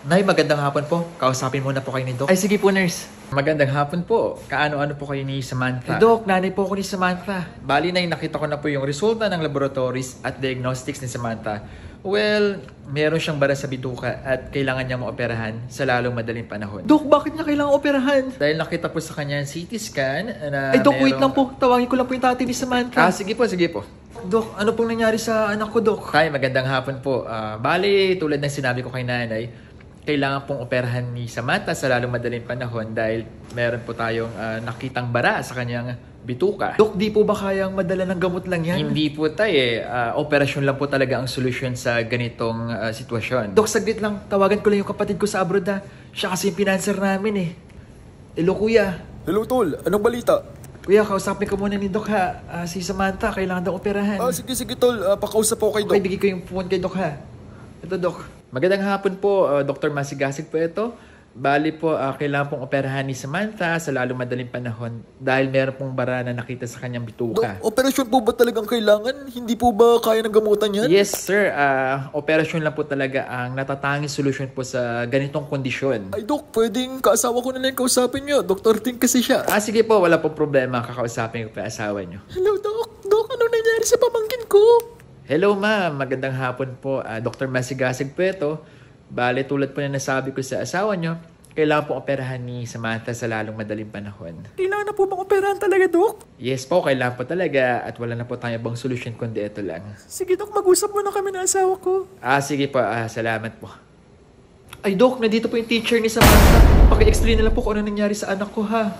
Nay, magandang hapon po. Kausapin muna po kayo ni Doc. Ay, sige po, nurse. Magandang hapon po. Kaano-ano po kayo ni Samantha? Doc, nanay po ako ni Samantha. Bali, Nay, nakita ko na po yung resulta ng laboratories at diagnostics ni Samantha. Well, meron siyang bara sa bituka at kailangan niyang maoperahan sa lalong madaling panahon. Doc, bakit niya kailangan operahan? Dahil nakita po sa kanya yung CT scan na Ay, Doc, wait lang po. Tawagin ko lang po yung tatay ni Samantha. Sige po, sige po. Doc, ano pong nangyari sa anak ko, Doc? Tay, magandang hapon po. Bali, tulad ng sinabi ko kay nanay, kailangan pong operahan ni Samantha sa lalong madaling panahon dahil meron po tayong nakitang bara sa kanyang bituka. Doc, di po ba kayang madala ng gamot lang yan? Hindi po tayo operasyon lang po talaga ang solusyon sa ganitong sitwasyon. Doc, saglit lang. Tawagan ko lang yung kapatid ko sa abroad na. Siya kasi yung pinanser namin eh. Hello, kuya. Hello, Tol. Anong balita? Kuya, kausapin ko muna ni Doc ha. Si Samantha, kailangan daw operahan. Sige, Tol. Pakausap po kay Okay, Doc. bigay ko yung phone kay Doc ha. Ito, Doc. Magandang hapon po, Dr. Masigasig po ito. Bali po, kailangan pong operahan ni Samantha sa lalong madaling panahon dahil meron pong bara na nakita sa kanyang bituka. Doc, operasyon po ba talagang kailangan? Hindi po ba kaya ng gamutan yan? Yes, sir. Operasyon lang po talaga ang natatanging solusyon po sa ganitong kondisyon. Ay, Doc, pwedeng kaasawa ko na lang kausapin niyo. Dr. Ting kasi siya. Sige po, wala pong problema. Kakausapin ko pa asawa niyo. Hello, Doc. Doc, anong nangyari sa pamangkin ko? Hello, ma'am. Magandang hapon po. Dr. Masigasig po ito. Bale, tulad po na nasabi ko sa asawa niyo, kailangan pong operahan ni Samantha sa lalong madaling panahon. Kailangan na po bang operahan talaga, Doc? Yes po, kailangan po talaga at wala na po tayong ibang solusyon kundi ito lang. Sige, Doc. Mag-usap muna kami ng asawa ko. Sige po. Salamat po. Ay, Doc, nandito po yung teacher ni Samantha. Paki-explain na lang po kung ano nangyari sa anak ko ha.